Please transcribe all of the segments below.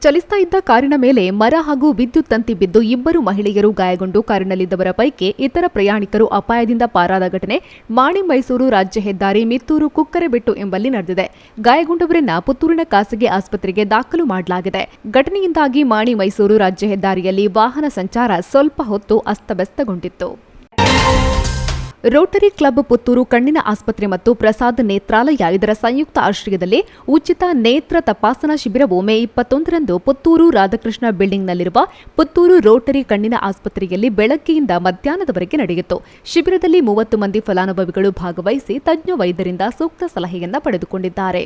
ಚಲಿಸ್ತಾ ಇದ್ದ ಕಾರಿನ ಮೇಲೆ ಮರ ಹಾಗೂ ವಿದ್ಯುತ್ ತಂತಿ ಬಿದ್ದು ಇಬ್ಬರು ಮಹಿಳೆಯರು ಗಾಯಗೊಂಡು ಕಾರಿನಲ್ಲಿದ್ದವರ ಪೈಕಿ ಇತರ ಪ್ರಯಾಣಿಕರು ಅಪಾಯದಿಂದ ಪಾರಾದ ಘಟನೆ ಮಾಣಿ ಮೈಸೂರು ರಾಜ್ಯ ಹೆದ್ದಾರಿ ಮಿತ್ತೂರು ಕುಕ್ಕರೆಬೆಟ್ಟು ಎಂಬಲ್ಲಿ ನಡೆದಿದೆ. ಗಾಯಗೊಂಡವರನ್ನ ಪುತ್ತೂರಿನ ಖಾಸಗಿ ಆಸ್ಪತ್ರೆಗೆ ದಾಖಲು ಮಾಡಲಾಗಿದೆ. ಘಟನೆಯಿಂದಾಗಿ ಮಾಣಿ ಮೈಸೂರು ರಾಜ್ಯ ಹೆದ್ದಾರಿಯಲ್ಲಿ ವಾಹನ ಸಂಚಾರ ಸ್ವಲ್ಪ ಹೊತ್ತು ಅಸ್ತವ್ಯಸ್ತಗೊಂಡಿತ್ತು. ರೋಟರಿ ಕ್ಲಬ್ ಪುತ್ತೂರು ಕಣ್ಣಿನ ಆಸ್ಪತ್ರೆ ಮತ್ತು ಪ್ರಸಾದ್ ನೇತ್ರಾಲಯ ಇದರ ಸಂಯುಕ್ತ ಆಶ್ರಯದಲ್ಲಿ ಉಚಿತ ನೇತ್ರ ತಪಾಸಣಾ ಶಿಬಿರವು ಮೇ 21ರಂದು ಪುತ್ತೂರು ರಾಧಾಕೃಷ್ಣ ಬಿಲ್ಡಿಂಗ್ನಲ್ಲಿರುವ ಪುತ್ತೂರು ರೋಟರಿ ಕಣ್ಣಿನ ಆಸ್ಪತ್ರೆಯಲ್ಲಿ ಬೆಳಗ್ಗೆಯಿಂದ ಮಧ್ಯಾಹ್ನದವರೆಗೆ ನಡೆಯಿತು. ಶಿಬಿರದಲ್ಲಿ 30 ಮಂದಿ ಫಲಾನುಭವಿಗಳು ಭಾಗವಹಿಸಿ ತಜ್ಞ ವೈದ್ಯರಿಂದ ಸೂಕ್ತ ಸಲಹೆಯನ್ನು ಪಡೆದುಕೊಂಡಿದ್ದಾರೆ.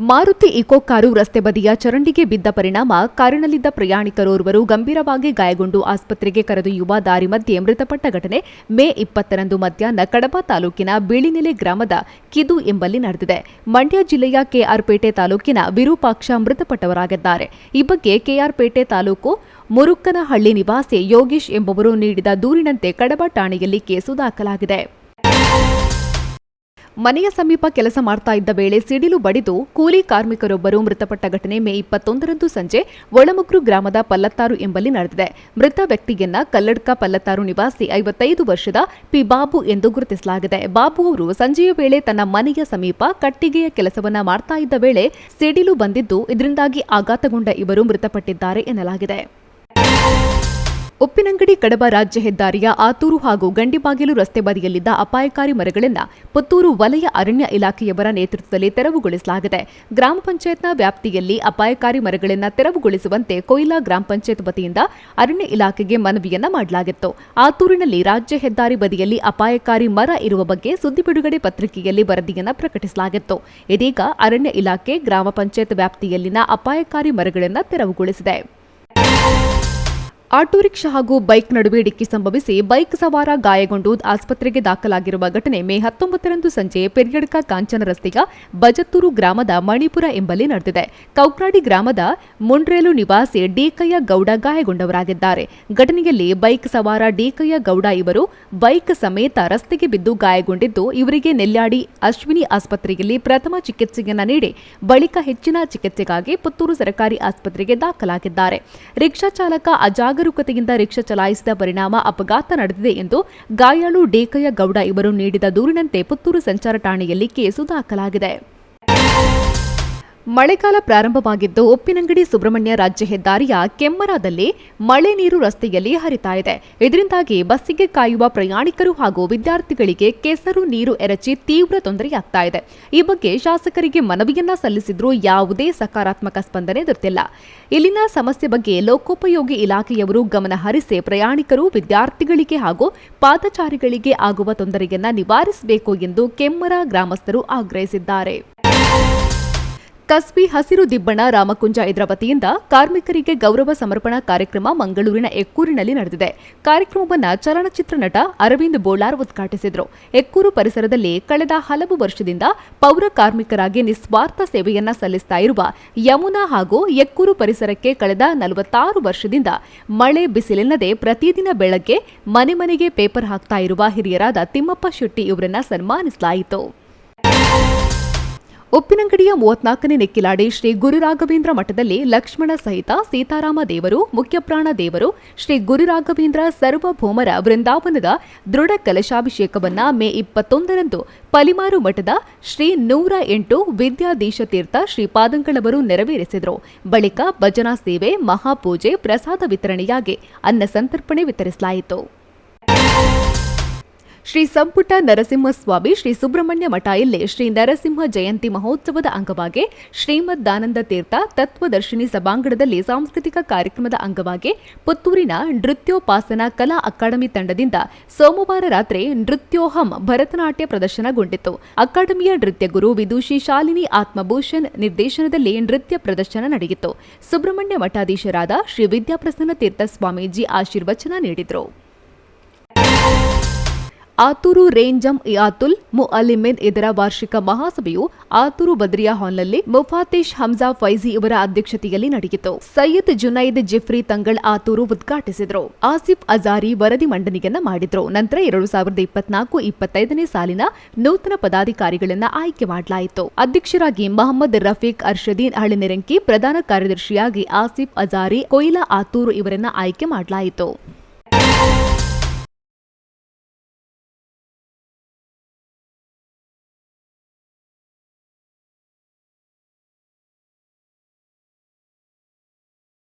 ಮಾರುತಿ ಇಕೋ ಕಾರು ರಸ್ತೆ ಬದಿಯ ಚರಂಡಿಗೆ ಬಿದ್ದ ಪರಿಣಾಮ ಕಾರಿನಲ್ಲಿದ್ದ ಪ್ರಯಾಣಿಕರೋರ್ವರು ಗಂಭೀರವಾಗಿ ಗಾಯಗೊಂಡು ಆಸ್ಪತ್ರೆಗೆ ಕರೆದೊಯ್ಯುವ ದಾರಿ ಮಧ್ಯೆ ಮೃತಪಟ್ಟ ಘಟನೆ ಮೇ 20ರಂದು ಮಧ್ಯಾಹ್ನ ಕಡಬ ತಾಲೂಕಿನ ಬೀಳಿನೆಲೆ ಗ್ರಾಮದ ಕಿದು ಎಂಬಲ್ಲಿ ನಡೆದಿದೆ. ಮಂಡ್ಯ ಜಿಲ್ಲೆಯ ಕೆಆರ್ಪೇಟೆ ತಾಲೂಕಿನ ವಿರೂಪಾಕ್ಷ ಮೃತಪಟ್ಟವರಾಗಿದ್ದಾರೆ. ಈ ಬಗ್ಗೆ ಕೆಆರ್ಪೇಟೆ ತಾಲೂಕು ಮುರುಕ್ಕನಹಳ್ಳಿ ನಿವಾಸಿ ಯೋಗೇಶ್ ಎಂಬುವರು ನೀಡಿದ ದೂರಿನಂತೆ ಕಡಬ ಠಾಣೆಯಲ್ಲಿ ಕೇಸು ದಾಖಲಾಗಿದೆ. ಮನೆಯ ಸಮೀಪ ಕೆಲಸ ಮಾಡ್ತಾ ಇದ್ದ ವೇಳೆ ಸಿಡಿಲು ಬಡಿದು ಕೂಲಿ ಕಾರ್ಮಿಕರೊಬ್ಬರು ಮೃತಪಟ್ಟ ಘಟನೆ ಮೇ 21ರಂದು ಸಂಜೆ ಒಳಮುಗ್ರು ಗ್ರಾಮದ ಪಲ್ಲತ್ತಾರು ಎಂಬಲ್ಲಿ ನಡೆದಿದೆ. ಮೃತ ವ್ಯಕ್ತಿಯನ್ನ ಕಲ್ಲಡ್ಕ ಪಲ್ಲತ್ತಾರು ನಿವಾಸಿ 55 ವರ್ಷದ ಪಿ ಬಾಬು ಎಂದು ಗುರುತಿಸಲಾಗಿದೆ. ಬಾಬು ಅವರು ಸಂಜೆಯ ವೇಳೆ ತನ್ನ ಮನೆಯ ಸಮೀಪ ಕಟ್ಟಿಗೆಯ ಕೆಲಸವನ್ನ ಮಾಡ್ತಾ ಇದ್ದ ವೇಳೆ ಸಿಡಿಲು ಬಂದಿದ್ದು ಇದರಿಂದಾಗಿ ಆಘಾತಗೊಂಡ ಇವರು ಮೃತಪಟ್ಟಿದ್ದಾರೆ ಎನ್ನಲಾಗಿದೆ. ಉಪ್ಪಿನಂಗಡಿ ಕಡಬ ರಾಜ್ಯ ಹೆದ್ದಾರಿಯ ಆತೂರು ಹಾಗೂ ಗಂಡಿಬಾಗಿಲು ರಸ್ತೆ ಬದಿಯಲ್ಲಿದ್ದ ಅಪಾಯಕಾರಿ ಮರಗಳನ್ನು ಪುತ್ತೂರು ವಲಯ ಅರಣ್ಯ ಇಲಾಖೆಯವರ ನೇತೃತ್ವದಲ್ಲಿ ತೆರವುಗೊಳಿಸಲಾಗಿದೆ. ಗ್ರಾಮ ಪಂಚಾಯತ್ನ ವ್ಯಾಪ್ತಿಯಲ್ಲಿ ಅಪಾಯಕಾರಿ ಮರಗಳನ್ನು ತೆರವುಗೊಳಿಸುವಂತೆ ಕೊಯ್ಲಾ ಗ್ರಾಮ ಪಂಚಾಯತ್ ವತಿಯಿಂದ ಅರಣ್ಯ ಇಲಾಖೆಗೆ ಮನವಿಯನ್ನ ಮಾಡಲಾಗಿತ್ತು. ಆತೂರಿನಲ್ಲಿ ರಾಜ್ಯ ಹೆದ್ದಾರಿ ಬದಿಯಲ್ಲಿ ಅಪಾಯಕಾರಿ ಮರ ಇರುವ ಬಗ್ಗೆ ಸುದ್ದಿ ಬಿಡುಗಡೆ ಪತ್ರಿಕೆಯಲ್ಲಿ ವರದಿಯನ್ನು ಪ್ರಕಟಿಸಲಾಗಿತ್ತು. ಇದೀಗ ಅರಣ್ಯ ಇಲಾಖೆ ಗ್ರಾಮ ಪಂಚಾಯತ್ ವ್ಯಾಪ್ತಿಯಲ್ಲಿನ ಅಪಾಯಕಾರಿ ಮರಗಳನ್ನು ತೆರವುಗೊಳಿಸಿದೆ. ಆಟೋ ರಿಕ್ಷಾ ಹಾಗೂ ಬೈಕ್ ನಡುವೆ ಡಿಕ್ಕಿ ಸಂಭವಿಸಿ ಬೈಕ್ ಸವಾರ ಗಾಯಗೊಂಡು ಆಸ್ಪತ್ರೆಗೆ ದಾಖಲಾಗಿರುವ ಘಟನೆ ಮೇ 19ರಂದು ಸಂಜೆ ಪೆರಿಯಡ್ಕ ಕಾಂಚನ ರಸ್ತೆಯ ಬಜತ್ತೂರು ಗ್ರಾಮದ ಮಣಿಪುರ ಎಂಬಲ್ಲಿ ನಡೆದಿದೆ. ಕೌಕ್ರಾಡಿ ಗ್ರಾಮದ ಮುಂಡ್ರೇಲು ನಿವಾಸಿ ಡಿಕಯ್ಯ ಗೌಡ ಗಾಯಗೊಂಡವರಾಗಿದ್ದಾರೆ. ಘಟನೆಯಲ್ಲಿ ಬೈಕ್ ಸವಾರ ಡಿಕಯ್ಯ ಗೌಡ ಇವರು ಬೈಕ್ ಸಮೇತ ರಸ್ತೆಗೆ ಬಿದ್ದು ಗಾಯಗೊಂಡಿದ್ದು ಇವರಿಗೆ ನೆಲ್ಯಾಡಿ ಅಶ್ವಿನಿ ಆಸ್ಪತ್ರೆಯಲ್ಲಿ ಪ್ರಥಮ ಚಿಕಿತ್ಸೆಯನ್ನ ನೀಡಿ ಬಳಿಕ ಹೆಚ್ಚಿನ ಚಿಕಿತ್ಸೆಗಾಗಿ ಪುತ್ತೂರು ಸರ್ಕಾರಿ ಆಸ್ಪತ್ರೆಗೆ ದಾಖಲಾಗಿದ್ದಾರೆ. ರಿಕ್ಷಾ ಚಾಲಕ ಜಾಗರೂಕತೆಯಿಂದ ರಿಕ್ಷಾ ಚಲಾಯಿಸಿದ ಪರಿಣಾಮ ಅಪಘಾತ ನಡೆದಿದೆ ಎಂದು ಗಾಯಾಳು ಡೇಕಯ್ಯ ಗೌಡ ಇವರು ನೀಡಿದ ದೂರಿನಂತೆ ಪುತ್ತೂರು ಸಂಚಾರ ಠಾಣೆಯಲ್ಲಿ ಕೇಸು ದಾಖಲಾಗಿದೆ. ಮಳೆಗಾಲ ಪ್ರಾರಂಭವಾಗಿದ್ದು ಉಪ್ಪಿನಂಗಡಿ ಸುಬ್ರಹ್ಮಣ್ಯ ರಾಜ್ಯ ಹೆದ್ದಾರಿಯ ಕೆಮ್ಮರದಲ್ಲಿ ಮಳೆ ನೀರು ರಸ್ತೆಯಲ್ಲಿ ಹರಿತಾ ಇದೆ. ಇದರಿಂದಾಗಿ ಬಸ್ಸಿಗೆ ಕಾಯುವ ಪ್ರಯಾಣಿಕರು ಹಾಗೂ ವಿದ್ಯಾರ್ಥಿಗಳಿಗೆ ಕೆಸರು ನೀರು ಎರಚಿ ತೀವ್ರ ತೊಂದರೆಯಾಗ್ತಾ ಇದೆ. ಈ ಬಗ್ಗೆ ಶಾಸಕರಿಗೆ ಮನವಿಯನ್ನ ಸಲ್ಲಿಸಿದ್ರೂ ಯಾವುದೇ ಸಕಾರಾತ್ಮಕ ಸ್ಪಂದನೆ ದೊರೆತಿಲ್ಲ. ಇಲ್ಲಿನ ಸಮಸ್ಯೆ ಬಗ್ಗೆ ಲೋಕೋಪಯೋಗಿ ಇಲಾಖೆಯವರು ಗಮನ ಹರಿಸಿ ಪ್ರಯಾಣಿಕರು ವಿದ್ಯಾರ್ಥಿಗಳಿಗೆ ಹಾಗೂ ಪಾದಚಾರಿಗಳಿಗೆ ಆಗುವ ತೊಂದರೆಯನ್ನ ನಿವಾರಿಸಬೇಕು ಎಂದು ಕೆಮ್ಮರ ಗ್ರಾಮಸ್ಥರು ಆಗ್ರಹಿಸಿದ್ದಾರೆ. ಕಸ್ಬಿ ಹಸಿರು ದಿಬ್ಬಣ ರಾಮಕುಂಜ ಇದರ ವತಿಯಿಂದ ಕಾರ್ಮಿಕರಿಗೆ ಗೌರವ ಸಮರ್ಪಣಾ ಕಾರ್ಯಕ್ರಮ ಮಂಗಳೂರಿನ ಎಕ್ಕೂರಿನಲ್ಲಿ ನಡೆದಿದೆ. ಕಾರ್ಯಕ್ರಮವನ್ನು ಚಲನಚಿತ್ರ ನಟ ಅರವಿಂದ್ ಬೋಳಾರ್ ಉದ್ಘಾಟಿಸಿದರು. ಎಕ್ಕೂರು ಪರಿಸರದಲ್ಲಿ ಕಳೆದ ಹಲವು ವರ್ಷದಿಂದ ಪೌರ ಕಾರ್ಮಿಕರಾಗಿ ನಿಸ್ವಾರ್ಥ ಸೇವೆಯನ್ನ ಸಲ್ಲಿಸ್ತಾ ಇರುವ ಯಮುನಾ ಹಾಗೂ ಎಕ್ಕೂರು ಪರಿಸರಕ್ಕೆ ಕಳೆದ 46 ವರ್ಷದಿಂದ ಮಳೆ ಬಿಸಿಲೆನ್ನದೆ ಪ್ರತಿದಿನ ಬೆಳಗ್ಗೆ ಮನೆ ಮನೆಗೆ ಪೇಪರ್ ಹಾಕ್ತಾ ಇರುವ ಹಿರಿಯರಾದ ತಿಮ್ಮಪ್ಪ ಶೆಟ್ಟಿ ಇವರನ್ನ ಸನ್ಮಾನಿಸಲಾಯಿತು. ಉಪ್ಪಿನಂಗಡಿಯ 34ನೇ ನೆಕ್ಕಿಲಾಡಿ ಶ್ರೀ ಗುರುರಾಘವೇಂದ್ರ ಮಠದಲ್ಲಿ ಲಕ್ಷ್ಮಣ ಸಹಿತ ಸೀತಾರಾಮ ದೇವರು, ಮುಖ್ಯಪ್ರಾಣ ದೇವರು, ಶ್ರೀ ಗುರುರಾಘವೇಂದ್ರ ಸರ್ವಭೌಮರ ವೃಂದಾವನದ ದೃಢ ಕಲಶಾಭಿಷೇಕವನ್ನ ಮೇ 21ರಂದು ಪಲಿಮಾರು ಮಠದ ಶ್ರೀ 108 ವಿದ್ಯಾಧೀಶತೀರ್ಥ ಶ್ರೀಪಾದಂಗಳವರು ನೆರವೇರಿಸಿದರು. ಬಳಿಕ ಭಜನಾ ಸೇವೆ, ಮಹಾಪೂಜೆ, ಪ್ರಸಾದ ವಿತರಣೆಯಾಗಿ ಅನ್ನ ಸಂತರ್ಪಣೆ ವಿತರಿಸಲಾಯಿತು. ಶ್ರೀ ಸಂಪುಟ ನರಸಿಂಹಸ್ವಾಮಿ ಶ್ರೀ ಸುಬ್ರಹ್ಮಣ್ಯ ಮಠ ಇಲ್ಲಿ ಶ್ರೀ ನರಸಿಂಹ ಜಯಂತಿ ಮಹೋತ್ಸವದ ಅಂಗವಾಗಿ ಶ್ರೀಮದ್ದಾನಂದ ತೀರ್ಥ ತತ್ವದರ್ಶಿನಿ ಸಭಾಂಗಣದಲ್ಲಿ ಸಾಂಸ್ಕೃತಿಕ ಕಾರ್ಯಕ್ರಮದ ಅಂಗವಾಗಿ ಪುತ್ತೂರಿನ ನೃತ್ಯೋಪಾಸನಾ ಕಲಾ ಅಕಾಡೆಮಿ ತಂಡದಿಂದ ಸೋಮವಾರ ರಾತ್ರಿ ನೃತ್ಯೋಹಂ ಭರತನಾಟ್ಯ ಪ್ರದರ್ಶನಗೊಂಡಿತು. ಅಕಾಡೆಮಿಯ ನೃತ್ಯ ಗುರು ವಿದೂಷಿ ಶಾಲಿನಿ ಆತ್ಮಭೂಷಣ್ ನಿರ್ದೇಶನದಲ್ಲಿ ನೃತ್ಯ ಪ್ರದರ್ಶನ ನಡೆಯಿತು. ಸುಬ್ರಹ್ಮಣ್ಯ ಮಠಾಧೀಶರಾದ ಶ್ರೀ ವಿದ್ಯಾಪ್ರಸನ್ನ ತೀರ್ಥ ಸ್ವಾಮೀಜಿ ಆಶೀರ್ವಚನ ನೀಡಿದರು. ಆತೂರು ರೇಂಜಂ ಇಯಾತುಲ್ ಮುಅಲ್ಲಿಮಿನ್ ಇದರ ವಾರ್ಷಿಕ ಮಹಾಸಭೆಯು ಆತೂರು ಬದ್ರಿಯಾ ಹಾಲ್ನಲ್ಲಿ ಮುಫಾತಿಶ್ ಹಮ್ಜಾ ಫೈಜಿ ಇವರ ಅಧ್ಯಕ್ಷತೆಯಲ್ಲಿ ನಡೆಯಿತು. ಸೈಯದ್ ಜುನೈದ್ ಜಿಫ್ರಿ ತಂಗಳ್ ಆತೂರು ಉದ್ಘಾಟಿಸಿದರು. ಆಸಿಫ್ ಅಜಾರಿ ವರದಿ ಮಂಡನೆಯನ್ನ ಮಾಡಿದ್ರು. ನಂತರ 2024-25 ಸಾಲಿನ ನೂತನ ಪದಾಧಿಕಾರಿಗಳನ್ನ ಆಯ್ಕೆ ಮಾಡಲಾಯಿತು. ಅಧ್ಯಕ್ಷರಾಗಿ ಮಹಮ್ಮದ್ ರಫೀಕ್ ಅರ್ಷದೀನ್ ಹಳಿನೆರಂಕಿ, ಪ್ರಧಾನ ಕಾರ್ಯದರ್ಶಿಯಾಗಿ ಆಸಿಫ್ ಅಜಾರಿ ಕೊಯ್ಲಾ ಆತೂರು ಇವರನ್ನ ಆಯ್ಕೆ ಮಾಡಲಾಯಿತು.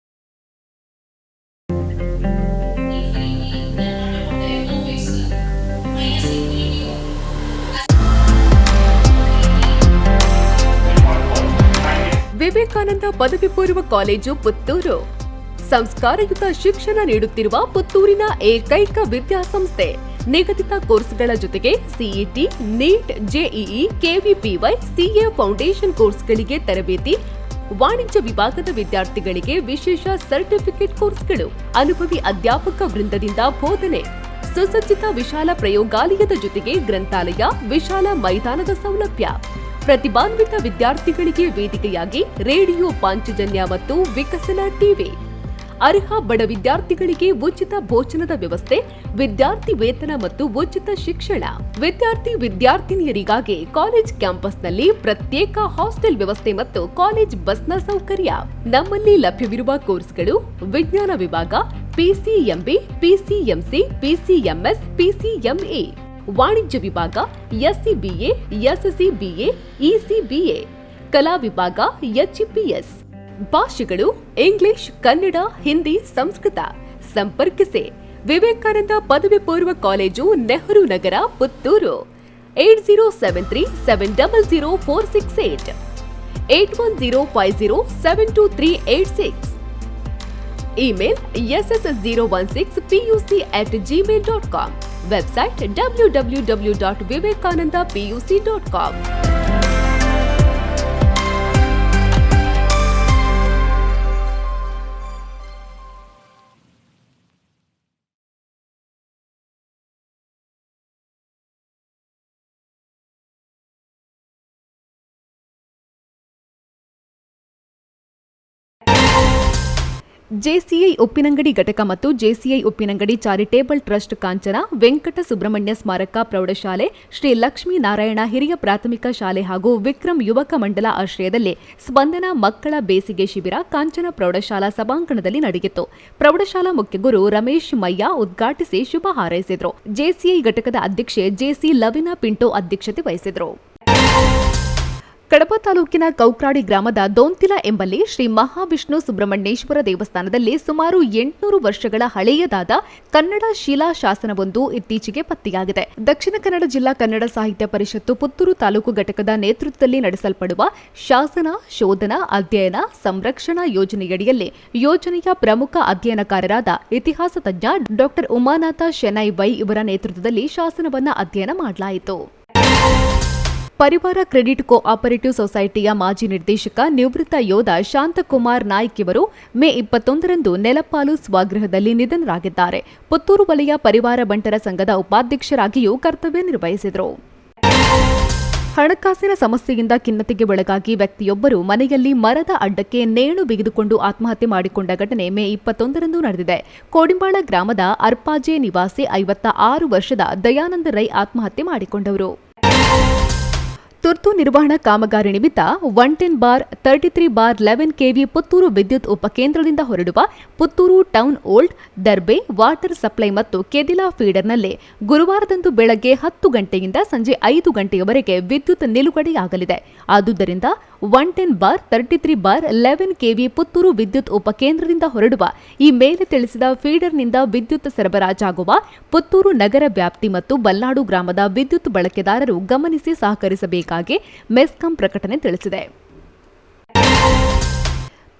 ವಿವೇಕಾನಂದ ಪದವಿ ಪೂರ್ವ ಕಾಲೇಜು ಪುತ್ತೂರು ಸಂಸ್ಕಾರಯುತ ಶಿಕ್ಷಣ ನೀಡುತ್ತಿರುವ ಪುತ್ತೂರಿನ ಏಕೈಕ ವಿದ್ಯಾಸಂಸ್ಥೆ. ನಿಗದಿತ ಕೋರ್ಸ್ಗಳ ಜೊತೆಗೆ CET, NEET, JEE, KVPY, CA foundation ಕೋರ್ಸ್ಗಳಿಗೆ ತರಬೇತಿ, ವಾಣಿಜ್ಯ ವಿಭಾಗದ ವಿದ್ಯಾರ್ಥಿಗಳಿಗೆ ವಿಶೇಷ ಸರ್ಟಿಫಿಕೇಟ್ ಕೋರ್ಸ್ಗಳು, ಅನುಭವಿ ಅಧ್ಯಾಪಕ ವೃಂದದಿಂದ ಬೋಧನೆ, ಸುಸಜ್ಜಿತ ವಿಶಾಲ ಪ್ರಯೋಗಾಲಯದ ಜೊತೆಗೆ ಗ್ರಂಥಾಲಯ, ವಿಶಾಲ ಮೈದಾನದ ಸೌಲಭ್ಯ, ಪ್ರತಿಭಾನ್ವಿತ ವಿದ್ಯಾರ್ಥಿಗಳಿಗೆ ವೇದಿಕೆಯಾಗಿ ರೇಡಿಯೋ ಪಾಂಚಜನ್ಯ ಮತ್ತು ವಿಕಸನ ಟಿವಿ, ಅರ್ಹ ಬಡ ವಿದ್ಯಾರ್ಥಿಗಳಿಗೆ ಉಚಿತ ಭೋಜನದ ವ್ಯವಸ್ಥೆ, ವಿದ್ಯಾರ್ಥಿ ವೇತನ ಮತ್ತು ಉಚಿತ ಶಿಕ್ಷಣ, ವಿದ್ಯಾರ್ಥಿನಿಯರಿಗಾಗಿ ಕಾಲೇಜ್ ಕ್ಯಾಂಪಸ್ನಲ್ಲಿ ಪ್ರತ್ಯೇಕ ಹಾಸ್ಟೆಲ್ ವ್ಯವಸ್ಥೆ ಮತ್ತು ಕಾಲೇಜ್ ಬಸ್ನ ಸೌಕರ್ಯ. ನಮ್ಮಲ್ಲಿ ಲಭ್ಯವಿರುವ ಕೋರ್ಸ್ಗಳು: ವಿಜ್ಞಾನ ವಿಭಾಗ, ಪಿಸಿಎಂಬಿ, ಪಿಸಿಎಂಸಿ, ಪಿಸಿಎಂಎಸ್, ಪಿಸಿಎಂಇ, ವಾಣಿಜ್ಯ ವಿಭಾಗ, ಎಸ್ಸಿಬಿಎ, ಎಸ್ಸಿಬಿಎ, ಇಸಿಬಿಎ, ಕಲಾ ವಿಭಾಗ, ಎಚ್ಇಪಿಎಸ್. ಭಾಷೆಗಳು: ಇಂಗ್ಲಿಷ್, ಕನ್ನಡ, ಹಿಂದಿ, ಸಂಸ್ಕೃತ. ಸಂಪರ್ಕಿಸಿ ವಿವೇಕಾನಂದ ಪದವಿ ಪೂರ್ವ college, Nehru Nagar, Puttur. 8073070468, 8105072386. Email ss016puc@gmail.com. Website www.vivekanandapuc.com. JCI Uppinangady ಘಟಕ ಮತ್ತು JCI Uppinangady charitable trust Kanchana Venkata Subrahmanya ಸ್ಮಾರಕ ಪ್ರೌಢಶಾಲೆ, ಶ್ರೀ ಲಕ್ಷ್ಮೀನಾರಾಯಣ ಹಿರಿಯ ಪ್ರಾಥಮಿಕ ಶಾಲೆ ಹಾಗೂ ವಿಕ್ರಮ್ ಯುವಕ ಮಂಡಲ ಆಶ್ರಯದಲ್ಲಿ ಸ್ಪಂದನ ಮಕ್ಕಳ ಬೇಸಿಗೆ ಶಿಬಿರ ಕಾಂಚನ ಪ್ರೌಢಶಾಲಾ ಸಭಾಂಗಣದಲ್ಲಿ ನಡೆಯಿತು. ಪ್ರೌಢಶಾಲಾ ಮುಖ್ಯ ಗುರು ರಮೇಶ್ ಮಯ್ಯ ಉದ್ಘಾಟಿಸಿ ಶುಭ ಹಾರೈಸಿದರು. ಜೆಸಿಐ ಘಟಕದ ಅಧ್ಯಕ್ಷೆ ಜೆಸಿ ಲವಿನಾ ಪಿಂಟೋ ಅಧ್ಯಕ್ಷತೆ ವಹಿಸಿದರು. ಕಡಬ ತಾಲೂಕಿನ ಕೌಕ್ರಾಡಿ ಗ್ರಾಮದ ದೋಂತಿಲ ಎಂಬಲ್ಲಿ ಶ್ರೀ ಮಹಾವಿಷ್ಣು ಸುಬ್ರಹ್ಮಣ್ಯೇಶ್ವರ ದೇವಸ್ಥಾನದಲ್ಲಿ ಸುಮಾರು 800 ವರ್ಷಗಳ ಹಳೆಯದಾದ ಕನ್ನಡ ಶಿಲಾ ಶಾಸನವೊಂದು ಇತ್ತೀಚೆಗೆ ಪತ್ತೆಯಾಗಿದೆ. ದಕ್ಷಿಣ ಕನ್ನಡ ಜಿಲ್ಲಾ ಕನ್ನಡ ಸಾಹಿತ್ಯ ಪರಿಷತ್ತು ಪುತ್ತೂರು ತಾಲೂಕು ಘಟಕದ ನೇತೃತ್ವದಲ್ಲಿ ನಡೆಸಲ್ಪಡುವ ಶಾಸನ ಶೋಧನಾ ಅಧ್ಯಯನ ಸಂರಕ್ಷಣಾ ಯೋಜನೆಯಡಿಯಲ್ಲಿ ಯೋಜನೆಯ ಪ್ರಮುಖ ಅಧ್ಯಯನಕಾರರಾದ ಇತಿಹಾಸ ತಜ್ಞ ಡಾ ಉಮಾನಾಥ ಶೆನೈ ವೈ ಇವರ ನೇತೃತ್ವದಲ್ಲಿ ಶಾಸನವನ್ನು ಅಧ್ಯಯನ ಮಾಡಲಾಯಿತು. ಪರಿವಾರ ಕ್ರೆಡಿಟ್ ಕೋಆಪರೇಟಿವ್ ಸೊಸೈಟಿಯ ಮಾಜಿ ನಿರ್ದೇಶಕ ನಿವೃತ್ತ ಯೋಧ ಶಾಂತಕುಮಾರ್ ನಾಯ್ಕ್ ಇವರು ಮೇ 21ರಂದು ನೆಲಪಾಲು ಸ್ವಗೃಹದಲ್ಲಿ ನಿಧನರಾಗಿದ್ದಾರೆ. ಪುತ್ತೂರು ವಲಯ ಪರಿವಾರ ಬಂಟರ ಸಂಘದ ಉಪಾಧ್ಯಕ್ಷರಾಗಿಯೂ ಕರ್ತವ್ಯ ನಿರ್ವಹಿಸಿದರು. ಹಣಕಾಸಿನ ಸಮಸ್ಯೆಯಿಂದ ಖಿನ್ನತೆಗೆ ಒಳಗಾಗಿ ವ್ಯಕ್ತಿಯೊಬ್ಬರು ಮನೆಯಲ್ಲಿ ಮರದ ಅಡ್ಡಕ್ಕೆ ನೇಣು ಬಿಗಿದುಕೊಂಡು ಆತ್ಮಹತ್ಯೆ ಮಾಡಿಕೊಂಡ ಘಟನೆ ಮೇ 21ರಂದು ನಡೆದಿದೆ. ಕೋಡಿಂಬಾಳ ಗ್ರಾಮದ ಅರ್ಪಾಜೆ ನಿವಾಸಿ 56 ವರ್ಷದ ದಯಾನಂದ ರೈ ಆತ್ಮಹತ್ಯೆ ಮಾಡಿಕೊಂಡವರು. ತುರ್ತು ನಿರ್ವಹಣಾ ಕಾಮಗಾರಿ ನಿಮಿತ್ತ 110/33/11 ಕೆವಿ ಪುತ್ತೂರು ವಿದ್ಯುತ್ ಉಪಕೇಂದ್ರದಿಂದ ಹೊರಡುವ Puttur town old Darbe water supply ಮತ್ತು ಕೆದಿಲಾ ಫೀಡರ್ನಲ್ಲಿ ಗುರುವಾರದಂದು ಬೆಳಗ್ಗೆ 10 ಗಂಟೆಯಿಂದ ಸಂಜೆ 5 ಗಂಟೆಯವರೆಗೆ ವಿದ್ಯುತ್ ನಿಲುಗಡೆಯಾಗಲಿದೆ. ಆದುದರಿಂದ 110/33/11 ಕೆವಿ ಪುತ್ತೂರು ವಿದ್ಯುತ್ ಉಪಕೇಂದ್ರದಿಂದ ಹೊರಡುವ ಈ ಮೇಲೆ ತಿಳಿಸಿದ ಫೀಡರ್ನಿಂದ ವಿದ್ಯುತ್ ಸರಬರಾಜಾಗುವ ಪುತ್ತೂರು ನಗರ ವ್ಯಾಪ್ತಿ ಮತ್ತು ಬಲ್ನಾಡು ಗ್ರಾಮದ ವಿದ್ಯುತ್ ಬಳಕೆದಾರರು ಗಮನಿಸಿ ಸಹಕರಿಸಬೇಕು ಮೆಸ್ಕಾಂ ಪ್ರಕಟಣೆ ತಿಳಿಸಿದೆ.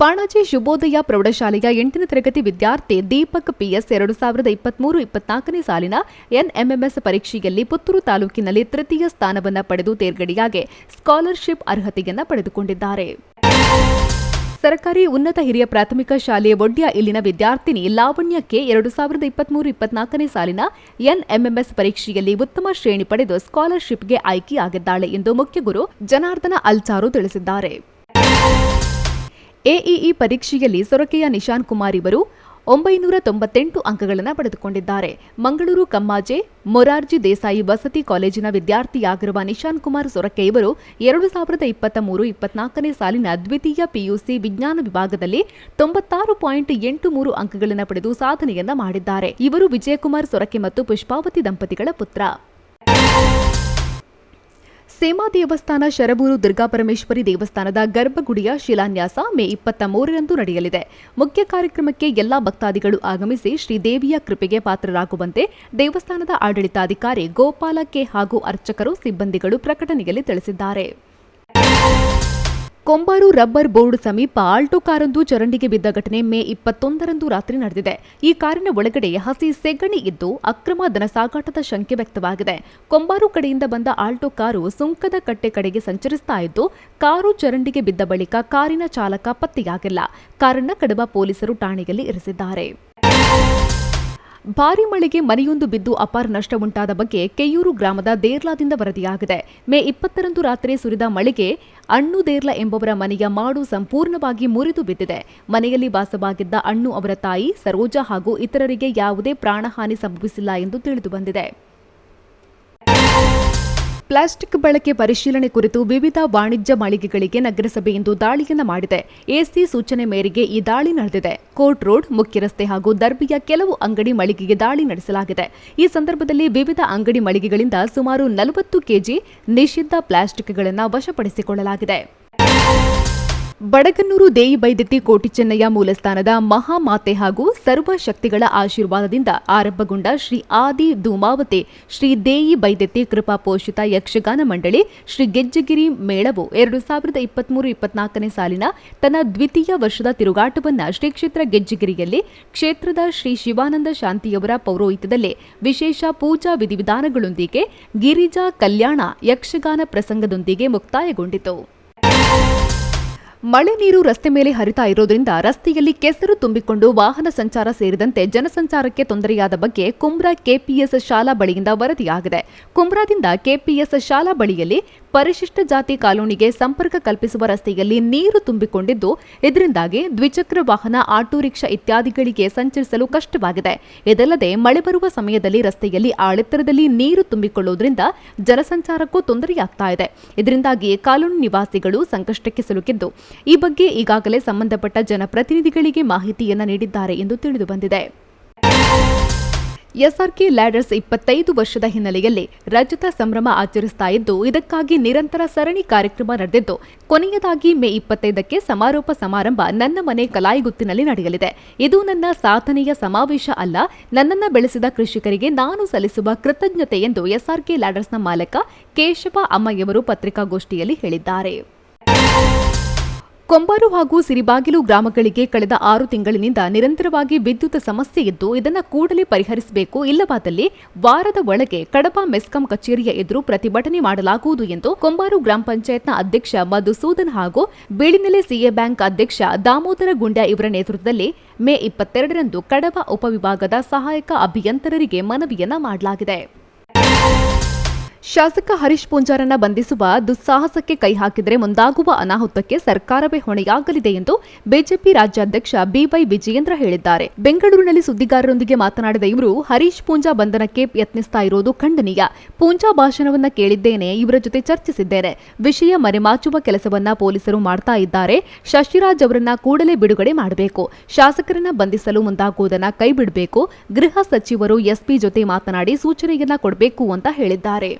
ಪಾಣಾಜಿ ಶುಭೋದಯ ಪ್ರೌಢಶಾಲೆಯ 8ನೇ ತರಗತಿ ವಿದ್ಯಾರ್ಥಿ ದೀಪಕ್ ಪಿಎಸ್ 2023-24ನೇ ಸಾಲಿನ ಎನ್ಎಂಎಂಎಸ್ ಪರೀಕ್ಷೆಯಲ್ಲಿ ಪುತ್ತೂರು ತಾಲೂಕಿನಲ್ಲಿ ತೃತೀಯ ಸ್ಥಾನವನ್ನು ಪಡೆದು ತೇರ್ಗಡೆಯಾಗಿ ಸ್ಕಾಲರ್ಶಿಪ್ ಅರ್ಹತೆಯನ್ನು ಪಡೆದುಕೊಂಡಿದ್ದಾರೆ. ಸರ್ಕಾರಿ ಉನ್ನತ ಹಿರಿಯ ಪ್ರಾಥಮಿಕ ಶಾಲೆ ವಡ್ಯ ಇಲ್ಲಿನ ವಿದ್ಯಾರ್ಥಿನಿ ಲಾವಣ್ಯಕ್ಕೆ 2023-24ನೇ ಸಾಲಿನ ಎನ್ಎಂಎಂಎಸ್ ಪರೀಕ್ಷೆಯಲ್ಲಿ ಉತ್ತಮ ಶ್ರೇಣಿ ಪಡೆದು ಸ್ಕಾಲರ್ಶಿಪ್ಗೆ ಆಯ್ಕೆಯಾಗಿದ್ದಾಳೆ ಎಂದು ಮುಖ್ಯ ಗುರು ಜನಾರ್ದನ ಅಲ್ಚಾರು ತಿಳಿಸಿದ್ದಾರೆ. ಎಇಇ ಪರೀಕ್ಷೆಯಲ್ಲಿ ಸೊರಕೆಯ ನಿಶಾನ್ ಕುಮಾರ್ ಇವರು 998 ಅಂಕಗಳನ್ನು ಪಡೆದುಕೊಂಡಿದ್ದಾರೆ. ಮಂಗಳೂರು ಕಮ್ಮಾಜೆ ಮೊರಾರ್ಜಿ ದೇಸಾಯಿ ವಸತಿ ಕಾಲೇಜಿನ ವಿದ್ಯಾರ್ಥಿಯಾಗಿರುವ ನಿಶಾನ್ ಕುಮಾರ್ ಸೊರಕೆ ಇವರು 2023-24ನೇ ಸಾಲಿನ ದ್ವಿತೀಯ ಪಿಯುಸಿ ವಿಜ್ಞಾನ ವಿಭಾಗದಲ್ಲಿ 96.83 ಅಂಕಗಳನ್ನು ಪಡೆದು ಸಾಧನೆಯನ್ನ ಮಾಡಿದ್ದಾರೆ. ಇವರು ವಿಜಯಕುಮಾರ್ ಸೊರಕೆ ಮತ್ತು ಪುಷ್ಪಾವತಿ ದಂಪತಿಗಳ ಪುತ್ರ. ಸೇಮಾ ದೇವಸ್ಥಾನ ಶರಬೂರು ದುರ್ಗಾಪರಮೇಶ್ವರಿ ದೇವಸ್ಥಾನದ ಗರ್ಭಗುಡಿಯ ಶಿಲಾನ್ಯಾಸ ಮೇ 23ರಂದು ನಡೆಯಲಿದೆ. ಮುಖ್ಯ ಕಾರ್ಯಕ್ರಮಕ್ಕೆ ಎಲ್ಲಾ ಭಕ್ತಾದಿಗಳು ಆಗಮಿಸಿ ಶ್ರೀದೇವಿಯ ಕೃಪೆಗೆ ಪಾತ್ರರಾಗುವಂತೆ ದೇವಸ್ಥಾನದ ಆಡಳಿತಾಧಿಕಾರಿ ಗೋಪಾಲ ಕೆ ಹಾಗೂ ಅರ್ಚಕರು ಸಿಬ್ಬಂದಿಗಳು ಪ್ರಕಟಣೆಯಲ್ಲಿ ತಿಳಿಸಿದ್ದಾರೆ. ಕೊಂಬಾರು ರಬ್ಬರ್ ಬೋರ್ಡ್ ಸಮೀಪ ಆಲ್ಟೋ ಕಾರೊಂದು ಚರಂಡಿಗೆ ಬಿದ್ದ ಘಟನೆ ಮೇ 21ರಂದು ರಾತ್ರಿ ನಡೆದಿದೆ. ಈ ಕಾರಿನ ಒಳಗಡೆ ಹಸಿ ಸೆಗಣಿ ಇದ್ದು ಅಕ್ರಮ ದನ ಸಾಗಾಟದ ಶಂಕೆ ವ್ಯಕ್ತವಾಗಿದೆ. ಕೊಂಬಾರು ಕಡೆಯಿಂದ ಬಂದ ಆಲ್ಟೋ ಕಾರು ಸುಂಕದ ಕಟ್ಟೆ ಕಡೆಗೆ ಸಂಚರಿಸ್ತಾ ಇದ್ದು ಕಾರು ಚರಂಡಿಗೆ ಬಿದ್ದ ಬಳಿಕ ಕಾರಿನ ಚಾಲಕ ಪತ್ತೆಯಾಗಿಲ್ಲ. ಕಾರನ್ನ ಕಡಬ ಪೊಲೀಸರು ಠಾಣೆಯಲ್ಲಿ ಇರಿಸಿದ್ದಾರೆ. ಭಾರೀ ಮಳೆಗೆ ಮನೆಯೊಂದು ಬಿದ್ದು ಅಪಾರ ನಷ್ಟ ಉಂಟಾದ ಬಗ್ಗೆ ಕೆಯ್ಯೂರು ಗ್ರಾಮದ ದೇರ್ಲಾದಿಂದ ವರದಿಯಾಗಿದೆ. ಮೇ 20ರಂದು ರಾತ್ರಿ ಸುರಿದ ಮಳೆಗೆ ಅಣ್ಣು ದೇರ್ಲ ಎಂಬವರ ಮನೆಯ ಮಾಡು ಸಂಪೂರ್ಣವಾಗಿ ಮುರಿದು ಬಿದ್ದಿದೆ. ಮನೆಯಲ್ಲಿ ವಾಸವಾಗಿದ್ದ ಅಣ್ಣು ಅವರ ತಾಯಿ ಸರೋಜಾ ಹಾಗೂ ಇತರರಿಗೆ ಯಾವುದೇ ಪ್ರಾಣಹಾನಿ ಸಂಭವಿಸಿಲ್ಲ ಎಂದು ತಿಳಿದುಬಂದಿದೆ. ಪ್ಲಾಸ್ಟಿಕ್ ಬಳಕೆ ಪರಿಶೀಲನೆ ಕುರಿತು ವಿವಿಧ ವಾಣಿಜ್ಯ ಮಳಿಗೆಗಳಿಗೆ ನಗರಸಭೆ ಇಂದು ದಾಳಿಯನ್ನು ಮಾಡಿದೆ. ಎಸಿ ಸೂಚನೆ ಮೇರೆಗೆ ಈ ದಾಳಿ ನಡೆದಿದೆ. ಕೋರ್ಟ್ ರೋಡ್, ಮುಖ್ಯ ರಸ್ತೆ ಹಾಗೂ ದರ್ಬಿಯ ಕೆಲವು ಅಂಗಡಿ ಮಳಿಗೆಗೆ ದಾಳಿ ನಡೆಸಲಾಗಿದೆ. ಈ ಸಂದರ್ಭದಲ್ಲಿ ವಿವಿಧ ಅಂಗಡಿ ಮಳಿಗೆಗಳಿಂದ ಸುಮಾರು 40 ಕೆಜಿ ನಿಷಿದ್ಧ ಪ್ಲಾಸ್ಟಿಕ್ಗಳನ್ನು ವಶಪಡಿಸಿಕೊಳ್ಳಲಾಗಿದೆ. ಬಡಗನ್ನೂರು ದೇಯಿ ಬೈದೆತ್ತಿ ಕೋಟಿ ಚೆನ್ನಯ್ಯ ಮೂಲಸ್ಥಾನದ ಮಹಾಮಾತೆ ಹಾಗೂ ಸರ್ವ ಶಕ್ತಿಗಳ ಆಶೀರ್ವಾದದಿಂದ ಆರಂಭಗೊಂಡ ಶ್ರೀ ಆದಿ ಧೂಮಾವತಿ ಶ್ರೀ ದೇಯಿ ಬೈದೆತ್ತಿ ಕೃಪಾ ಪೋಷಿತ ಯಕ್ಷಗಾನ ಮಂಡಳಿ ಶ್ರೀ ಗೆಜ್ಜಗಿರಿ ಮೇಳವು 2023-24ನೇ ಸಾಲಿನ ತನ್ನ ದ್ವಿತೀಯ ವರ್ಷದ ತಿರುಗಾಟವನ್ನು ಶ್ರೀ ಕ್ಷೇತ್ರ ಗೆಜ್ಜಗಿರಿಯಲ್ಲಿ ಕ್ಷೇತ್ರದ ಶ್ರೀ ಶಿವಾನಂದ ಶಾಂತಿಯವರ ಪೌರೋಹಿತ್ಯದಲ್ಲಿ ವಿಶೇಷ ಪೂಜಾ ವಿಧಿವಿಧಾನಗಳೊಂದಿಗೆ ಗಿರಿಜಾ ಕಲ್ಯಾಣ ಯಕ್ಷಗಾನ ಪ್ರಸಂಗದೊಂದಿಗೆ ಮುಕ್ತಾಯಗೊಂಡಿತು. ಮಳೆ ನೀರು ರಸ್ತೆ ಮೇಲೆ ಹರಿತಾ ಇರೋದ್ರಿಂದ ರಸ್ತೆಯಲ್ಲಿ ಕೆಸರು ತುಂಬಿಕೊಂಡು ವಾಹನ ಸಂಚಾರ ಸೇರಿದಂತೆ ಜನಸಂಚಾರಕ್ಕೆ ತೊಂದರೆಯಾದ ಬಗ್ಗೆ ಕುಂಬ್ರಾ ಕೆಪಿಎಸ್ ಶಾಲಾ ಬಳಿಯಿಂದ ವರದಿಯಾಗಿದೆ. ಕುಂಬ್ರಾದಿಂದ ಕೆಪಿಎಸ್ ಶಾಲಾ ಬಳಿಯಲ್ಲಿ ಪರಿಶಿಷ್ಟ ಜಾತಿ ಕಾಲೋನಿಗೆ ಸಂಪರ್ಕ ಕಲ್ಪಿಸುವ ರಸ್ತೆಯಲ್ಲಿ ನೀರು ತುಂಬಿಕೊಂಡಿದ್ದು ಇದರಿಂದಾಗಿ ದ್ವಿಚಕ್ರ ವಾಹನ, ಆಟೋ ರಿಕ್ಷಾ ಇತ್ಯಾದಿಗಳಿಗೆ ಸಂಚರಿಸಲು ಕಷ್ಟವಾಗಿದೆ. ಇದಲ್ಲದೆ ಮಳೆ ಬರುವ ಸಮಯದಲ್ಲಿ ರಸ್ತೆಯಲ್ಲಿ ಆಳೆತ್ತರದಲ್ಲಿ ನೀರು ತುಂಬಿಕೊಳ್ಳುವುದರಿಂದ ಜನಸಂಚಾರಕ್ಕೂ ತೊಂದರೆಯಾಗ್ತಾ ಇದೆ. ಇದರಿಂದಾಗಿ ಕಾಲೋನಿ ನಿವಾಸಿಗಳು ಸಂಕಷ್ಟಕ್ಕೆ ಸಿಲುಕಿದ್ದು ಈ ಬಗ್ಗೆ ಈಗಾಗಲೇ ಸಂಬಂಧಪಟ್ಟ ಜನಪ್ರತಿನಿಧಿಗಳಿಗೆ ಮಾಹಿತಿಯನ್ನು ನೀಡಿದ್ದಾರೆ ಎಂದು ತಿಳಿದುಬಂದಿದೆ. ಎಸ್ಆರ್ಕೆ ಲ್ಯಾಡರ್ಸ್ 25 ವರ್ಷದ ಹಿನ್ನೆಲೆಯಲ್ಲಿ ರಜತ ಸಂಭ್ರಮ ಆಚರಿಸ್ತಾ ಇದ್ದು ಇದಕ್ಕಾಗಿ ನಿರಂತರ ಸರಣಿ ಕಾರ್ಯಕ್ರಮ ನಡೆದಿದ್ದು ಕೊನೆಯದಾಗಿ ಮೇ 25ಕ್ಕೆ ಸಮಾರೋಪ ಸಮಾರಂಭ ನನ್ನ ಮನೆ ಕಲಾಯಿಗುತ್ತಿನಲ್ಲಿ ನಡೆಯಲಿದೆ. ಇದು ನನ್ನ ಸಾಧನೆಯ ಸಮಾವೇಶ ಅಲ್ಲ, ನನ್ನನ್ನು ಬೆಳೆಸಿದ ಕೃಷಿಕರಿಗೆ ನಾನು ಸಲ್ಲಿಸುವ ಕೃತಜ್ಞತೆ ಎಂದು ಎಸ್ಆರ್ಕೆ ಲ್ಯಾಡರ್ಸ್ನ ಮಾಲಕ ಕೇಶವ ಅಮ್ಮಯ್ಯವರು ಪತ್ರಿಕಾಗೋಷ್ಠಿಯಲ್ಲಿ ಹೇಳಿದ್ದಾರೆ. ಕೊಂಬಾರು ಹಾಗೂ ಸಿರಿಬಾಗಿಲು ಗ್ರಾಮಗಳಿಗೆ ಕಳೆದ 6 ತಿಂಗಳಿನಿಂದ ನಿರಂತರವಾಗಿ ವಿದ್ಯುತ್ ಸಮಸ್ಯೆ ಇದ್ದು ಇದನ್ನು ಕೂಡಲೇ ಪರಿಹರಿಸಬೇಕು, ಇಲ್ಲವಾದಲ್ಲಿ ವಾರದ ಒಳಗೆ ಕಡಬ ಮೆಸ್ಕಾಂ ಕಚೇರಿಯ ಎದುರು ಪ್ರತಿಭಟನೆ ಮಾಡಲಾಗುವುದು ಎಂದು ಕೊಂಬಾರು ಗ್ರಾಮ ಪಂಚಾಯತ್ನ ಅಧ್ಯಕ್ಷ ಮಧುಸೂದನ್ ಹಾಗೂ ಬೀಳಿನೆಲೆ ಸಿಎ ಬ್ಯಾಂಕ್ ಅಧ್ಯಕ್ಷ ದಾಮೋದರ ಗುಂಡ್ಯ ಇವರ ನೇತೃತ್ವದಲ್ಲಿ ಮೇ 22ರಂದು ಕಡಬ ಉಪವಿಭಾಗದ ಸಹಾಯಕ ಅಭಿಯಂತರರಿಗೆ ಮನವಿಯನ್ನ ಮಾಡಲಾಗಿದೆ. ಶಾಸಕ ಹರೀಶ್ ಪೂಂಜಾರನ್ನ ಬಂಧಿಸುವ ದುಸ್ಸಾಹಸಕ್ಕೆ ಕೈ ಹಾಕಿದರೆ ಮುಂದಾಗುವ ಅನಾಹುತಕ್ಕೆ ಸರ್ಕಾರವೇ ಹೊಣೆಯಾಗಲಿದೆ ಎಂದು ಬಿಜೆಪಿ ರಾಜ್ಯಾಧ್ಯಕ್ಷ ಬಿವೈ ವಿಜಯೇಂದ್ರ ಹೇಳಿದ್ದಾರೆ. ಬೆಂಗಳೂರಿನಲ್ಲಿ ಸುದ್ದಿಗಾರರೊಂದಿಗೆ ಮಾತನಾಡಿದ ಇವರು, ಹರೀಶ್ ಪೂಂಜಾ ಬಂಧನಕ್ಕೆ ಯತ್ನಿಸ್ತಾ ಇರೋದು ಖಂಡನೀಯ. ಪೂಂಜಾ ಭಾಷಣವನ್ನ ಕೇಳಿದ್ದೇನೆ, ಇವರ ಜೊತೆ ಚರ್ಚಿಸಿದ್ದೇನೆ. ವಿಷಯ ಮರೆಮಾಚುವ ಕೆಲಸವನ್ನ ಪೊಲೀಸರು ಮಾಡ್ತಾ ಇದ್ದಾರೆ. ಶಶಿರಾಜ್ ಅವರನ್ನ ಕೂಡಲೇ ಬಿಡುಗಡೆ ಮಾಡಬೇಕು. ಶಾಸಕರನ್ನ ಬಂಧಿಸಲು ಮುಂದಾಗುವುದನ್ನ ಕೈ ಬಿಡಬೇಕು. ಗೃಹ ಸಚಿವರು ಎಸ್ಪಿ ಜೊತೆ ಮಾತನಾಡಿ ಸೂಚನೆಯನ್ನ ಕೊಡಬೇಕು ಅಂತ ಹೇಳಿದ್ದಾರೆ.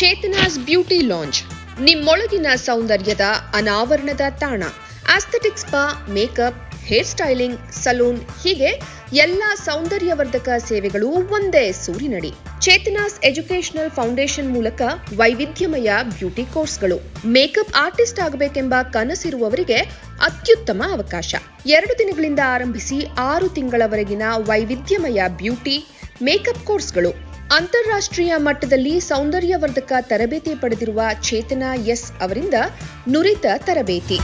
ಚೇತನಾಸ್ ಬ್ಯೂಟಿ ಲಾಂಜ್, ನಿಮ್ಮೊಳಗಿನ ಸೌಂದರ್ಯದ ಅನಾವರಣದ ತಾಣ. Aesthetic spa, makeup, hair styling, salon ಹೀಗೆ ಎಲ್ಲ ಸೌಂದರ್ಯವರ್ಧಕ ಸೇವೆಗಳು ಒಂದೇ ಸೂರಿನಡಿ. ಚೇತನಾಸ್ ಎಜುಕೇಶನಲ್ ಫೌಂಡೇಶನ್ ಮೂಲಕ ವೈವಿಧ್ಯಮಯ ಬ್ಯೂಟಿ ಕೋರ್ಸ್ಗಳು. ಮೇಕಪ್ ಆರ್ಟಿಸ್ಟ್ ಆಗಬೇಕೆಂಬ ಕನಸಿರುವವರಿಗೆ ಅತ್ಯುತ್ತಮ ಅವಕಾಶ. 2 ದಿನಗಳಿಂದ ಆರಂಭಿಸಿ 6 ತಿಂಗಳವರೆಗಿನ ವೈವಿಧ್ಯಮಯ ಬ್ಯೂಟಿ, ಮೇಕಪ್ ಕೋರ್ಸ್ಗಳು. ಅಂತಾರಾಷ್ಟ್ರೀಯ ಮಟ್ಟದಲ್ಲಿ ಸೌಂದರ್ಯವರ್ಧಕ ತರಬೇತಿ ಪಡೆದಿರುವ ಚೇತನಾ ಎಸ್ ಅವರಿಂದ ನುರಿತ ತರಬೇತಿ.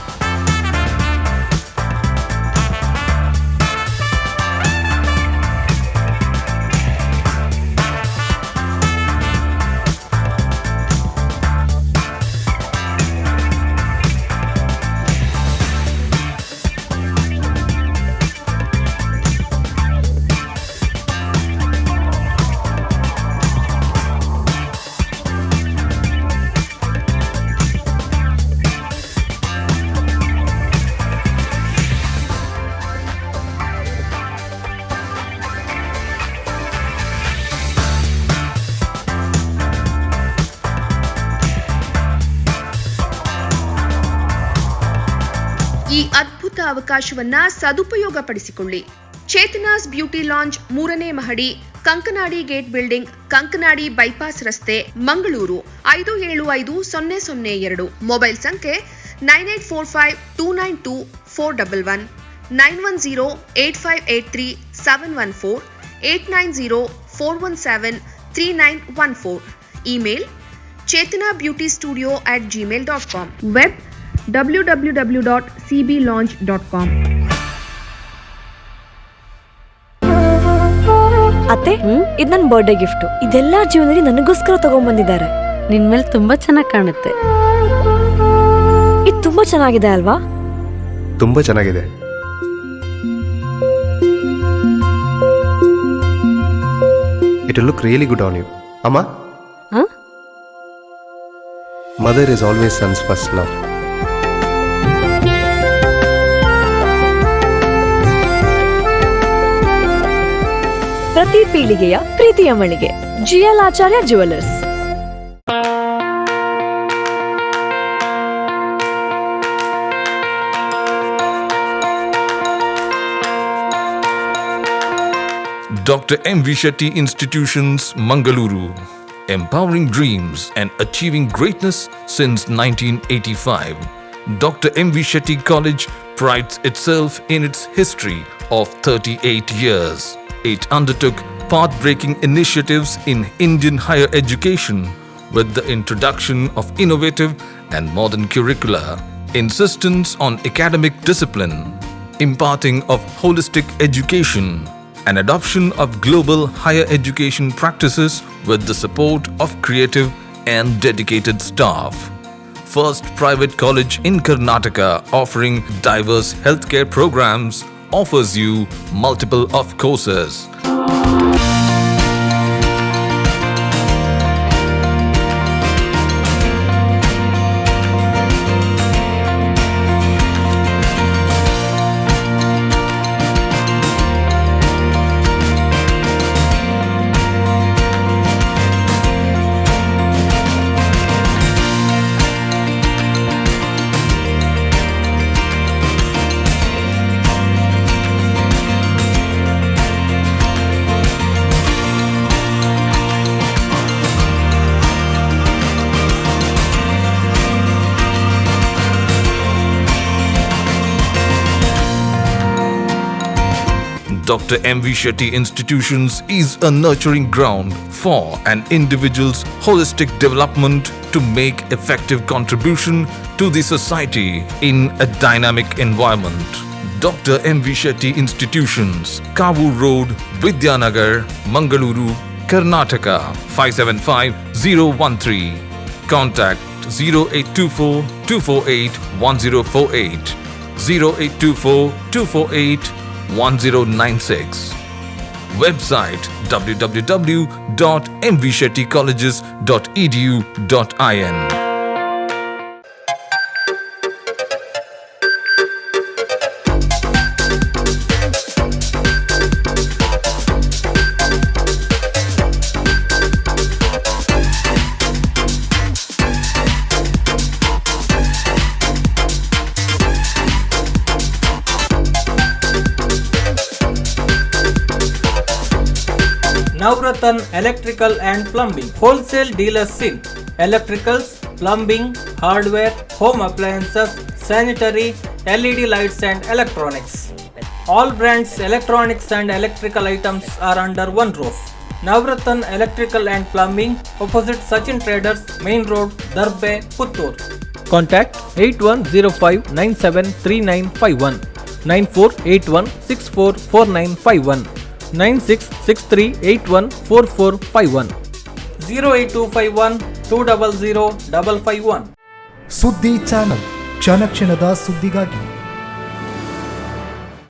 ಈ ಅದ್ಭುತ ಅವಕಾಶವನ್ನ ಸದುಪಯೋಗಪಡಿಸಿಕೊಳ್ಳಿ. ಚೇತನಾಸ್ ಬ್ಯೂಟಿ ಲಾಂಜ್ 3ನೇ ಮಹಡಿ, Kankanadi gate building, Kankanadi bypass ರಸ್ತೆ, ಮಂಗಳೂರು 575002. ಮೊಬೈಲ್ ಸಂಖ್ಯೆ 9845292411, 9108583714, 8904173914. Email chetanabeautystudio@gmail.com. Web www.cblaunch.com. ಅತ್ತೆ, ಇದು ನನ್ನ ಬರ್ಡೇ ಗಿಫ್ಟ್. ಇದೆಲ್ಲ ಜೀವನದಲ್ಲಿ ನನಗೋಸ್ಕರ ತಗೊಂಡ್ಬಂದಿದ್ದಾರೆ. ನಿನ್ ಮೇಲೆ ತುಂಬಾ ಚೆನ್ನಾಗಿ ಕಾಣುತ್ತೆ. ಇದು ತುಂಬಾ ಚೆನ್ನಾಗಿದೆ ಅಲ್ವಾ? ತುಂಬಾ ಚೆನ್ನಾಗಿದೆ. It will look really good on you. Amma? Huh? Mother is always son's first love. ಪ್ರತಿ ಪೀಳಿಗೆಯ ಪ್ರೀತಿಯ ಮಳಿಗೆ GL Acharya jewellers. Dr. M.V. Shetty Institutions, Mangaluru. Empowering dreams and achieving greatness since 1985. Dr. M.V. Shetty College prides itself in its history of 38 years. It undertook path-breaking initiatives in Indian higher education with the introduction of innovative and modern curricula, insistence on academic discipline, imparting of holistic education, and adoption of global higher education practices with the support of creative and dedicated staff. First private college in Karnataka offering diverse healthcare programs offers you multiple of courses. Dr. M.V. Shetty Institutions is a nurturing ground for an individual's holistic development to make effective contribution to the society in a dynamic environment. Dr. M.V. Shetty Institutions, Kavu Road, Vidyanagar, Mangaluru, Karnataka 575013. Contact 0824 248 1048, 0824 248 1096. Website www.mvshettycolleges.edu.in. Navratan Electrical and Plumbing, wholesale dealers in electricals, plumbing, hardware, home appliances, sanitary, LED lights and electronics. All brands electronics and electrical items are under one roof. Navratan Electrical and Plumbing, opposite Sachin Traders, Main Road, Darbe, Puttur. Contact 8105973951, 9481644951, 9663814451, 08251 200 551. ಸುದ್ದಿ channel ಕ್ಷಣ ಕ್ಷಣದ ಸುದ್ದಿಗಾಗಿ